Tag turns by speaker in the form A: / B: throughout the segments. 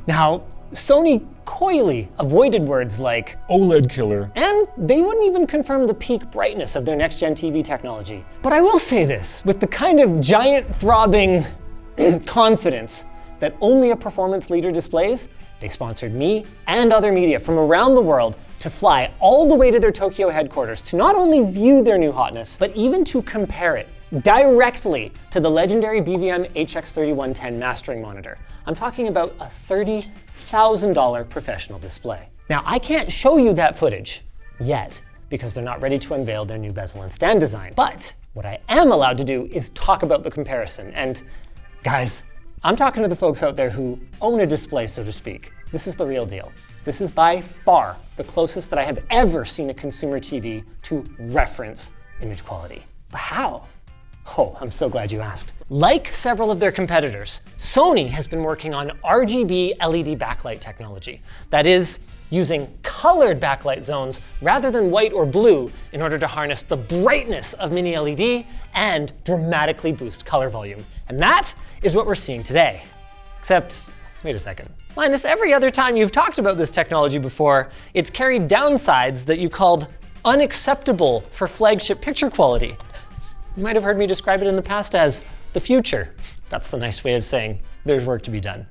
A: Now, Sony coyly avoided words like
B: OLED killer,
A: and they wouldn't even confirm the peak brightness of their next-gen TV technology. But I will say this, with the kind of giant throbbing confidence that only a performance leader displays, they sponsored me and other media from around the world to fly all the way to their Tokyo headquarters to not only view their new hotness, but even to compare it directly to the legendary BVM HX3110 mastering monitor. I'm talking about a $30,000 professional display. Now, I can't show you that footage yet because they're not ready to unveil their new bezel and stand design. But what I am allowed to do is talk about the comparison. And guys, I'm talking to the folks out there who own a display, so to speak. This is the real deal. This is by far the closest that I have ever seen a consumer TV to reference image quality. But how? Oh, I'm so glad you asked. Like several of their competitors, Sony has been working on RGB LED backlight technology. That is, using colored backlight zones rather than white or blue in order to harness the brightness of mini LED and dramatically boost color volume. And that is what we're seeing today. Except, wait a second. Linus, every other time you've talked about this technology before, it's carried downsides that you called unacceptable for flagship picture quality. You might have heard me describe it in the past as the future. That's the nice way of saying there's work to be done.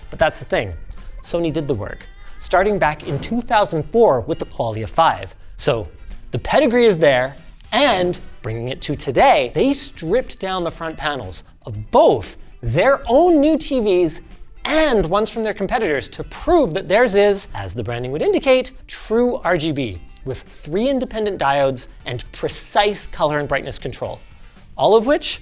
A: But that's the thing, Sony did the work, starting back in 2004 with the Qualia 5. So the pedigree is there, and bringing it to today, they stripped down the front panels of both their own new TVs and ones from their competitors to prove that theirs is, as the branding would indicate, True RGB, with 3 independent diodes and precise color and brightness control, all of which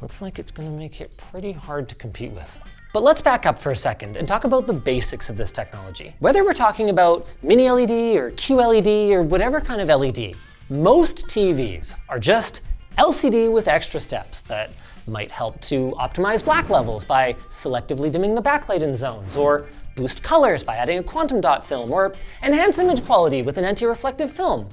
A: looks like it's going to make it pretty hard to compete with. But let's back up for a second and talk about the basics of this technology. Whether we're talking about mini LED or QLED or whatever kind of LED, most TVs are just LCD with extra steps that might help to optimize black levels by selectively dimming the backlight in zones, or boost colors by adding a quantum dot film, or enhance image quality with an anti-reflective film.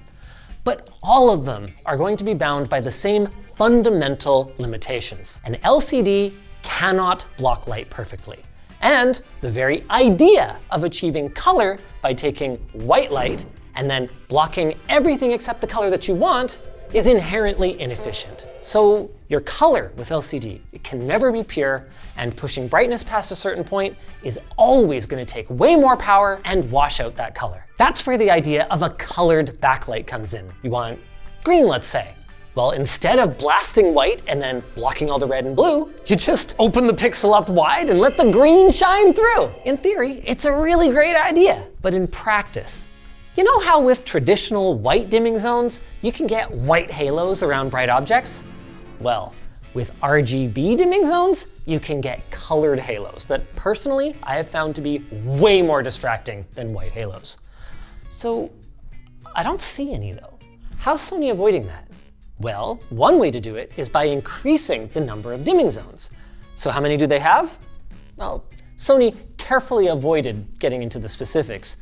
A: But all of them are going to be bound by the same fundamental limitations. An LCD cannot block light perfectly. And the very idea of achieving color by taking white light and then blocking everything except the color that you want is inherently inefficient. So your color with LCD, it can never be pure, and pushing brightness past a certain point is always going to take way more power and wash out that color. That's where the idea of a colored backlight comes in. You want green, let's say. Well, instead of blasting white and then blocking all the red and blue, you just open the pixel up wide and let the green shine through. In theory, it's a really great idea, but in practice, you know how with traditional white dimming zones, you can get white halos around bright objects? Well, with RGB dimming zones, you can get colored halos that personally I have found to be way more distracting than white halos. So I don't see any though. How's Sony avoiding that? Well, one way to do it is by increasing the number of dimming zones. So how many do they have? Well, Sony carefully avoided getting into the specifics,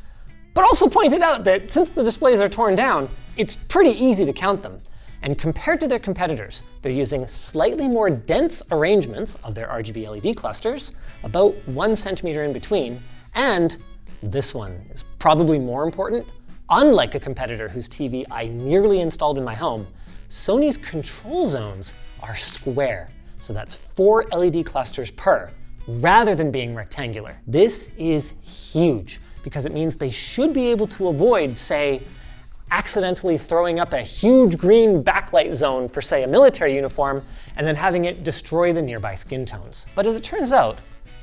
A: but also pointed out that since the displays are torn down, it's pretty easy to count them. And compared to their competitors, they're using slightly more dense arrangements of their RGB LED clusters, about 1 centimeter in between, and this one is probably more important. Unlike a competitor whose TV I nearly installed in my home, Sony's control zones are square, so that's 4 LED clusters per, rather than being rectangular. This is huge, because it means they should be able to avoid, say, accidentally throwing up a huge green backlight zone for, say, a military uniform, and then having it destroy the nearby skin tones. But as it turns out,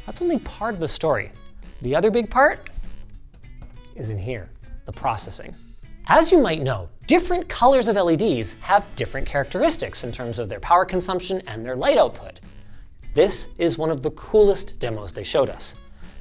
A: that's only part of the story. The other big part is in here, the processing. As you might know, different colors of LEDs have different characteristics in terms of their power consumption and their light output. This is one of the coolest demos they showed us.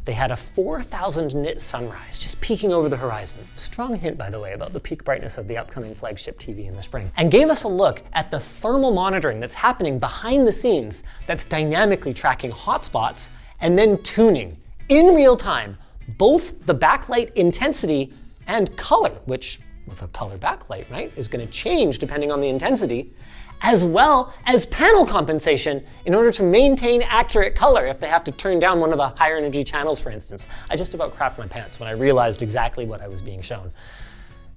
A: They had a 4,000 nit sunrise just peeking over the horizon. Strong hint, by the way, about the peak brightness of the upcoming flagship TV in the spring. And gave us a look at the thermal monitoring that's happening behind the scenes that's dynamically tracking hotspots and then tuning in real time both the backlight intensity and color, which with a color backlight, right, is going to change depending on the intensity, as well as panel compensation in order to maintain accurate color if they have to turn down one of the higher energy channels, for instance. I just about crapped my pants when I realized exactly what I was being shown.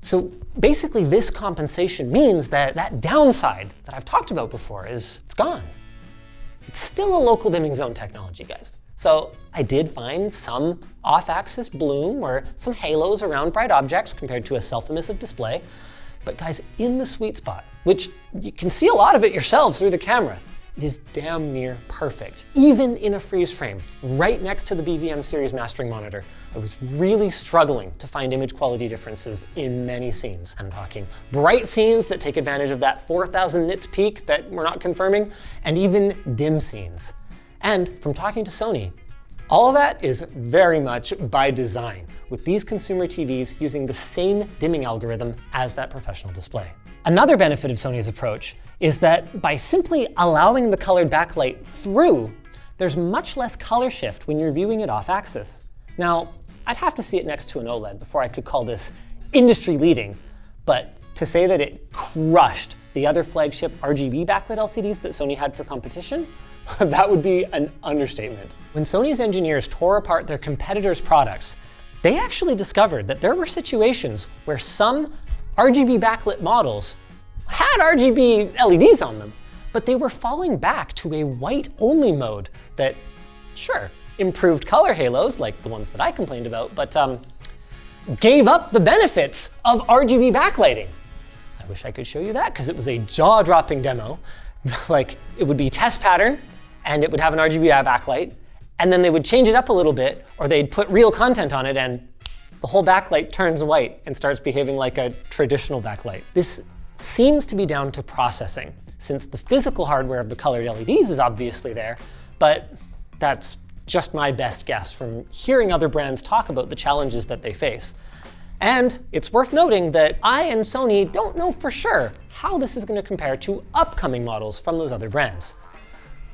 A: So basically this compensation means that that downside that I've talked about before it's gone. It's still a local dimming zone technology, guys. So I did find some off-axis bloom or some halos around bright objects compared to a self-emissive display. But guys, in the sweet spot, which you can see a lot of it yourselves through the camera, it is damn near perfect. Even in a freeze frame, right next to the BVM series mastering monitor, I was really struggling to find image quality differences in many scenes. I'm talking bright scenes that take advantage of that 4,000 nits peak that we're not confirming, and even dim scenes. And from talking to Sony, all of that is very much by design, with these consumer TVs using the same dimming algorithm as that professional display. Another benefit of Sony's approach is that by simply allowing the colored backlight through, there's much less color shift when you're viewing it off axis. Now, I'd have to see it next to an OLED before I could call this industry leading, but to say that it crushed the other flagship RGB backlit LCDs that Sony had for competition, that would be an understatement. When Sony's engineers tore apart their competitors' products, they actually discovered that there were situations where some RGB backlit models had RGB LEDs on them, but they were falling back to a white-only mode that, sure, improved color halos like the ones that I complained about, but gave up the benefits of RGB backlighting. I wish I could show you that because it was a jaw-dropping demo. Like, it would be test pattern, and it would have an RGB backlight, and then they would change it up a little bit, or they'd put real content on it, and the whole backlight turns white and starts behaving like a traditional backlight. This seems to be down to processing, since the physical hardware of the colored LEDs is obviously there, but that's just my best guess from hearing other brands talk about the challenges that they face. And it's worth noting that I and Sony don't know for sure how this is going to compare to upcoming models from those other brands.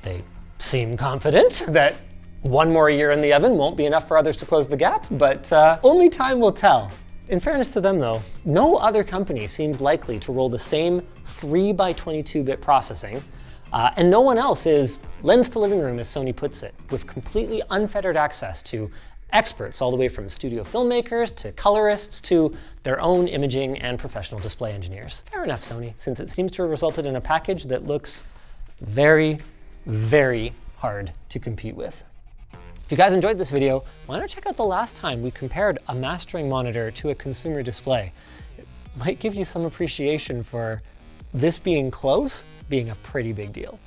A: They seem confident that one more year in the oven won't be enough for others to close the gap, but only time will tell. In fairness to them though, no other company seems likely to roll the same 3x22-bit processing, and no one else is lens to living room, as Sony puts it, with completely unfettered access to experts all the way from studio filmmakers to colorists to their own imaging and professional display engineers. Fair enough, Sony, since it seems to have resulted in a package that looks very, very hard to compete with. If you guys enjoyed this video, why not check out the last time we compared a mastering monitor to a consumer display? It might give you some appreciation for this being close being a pretty big deal.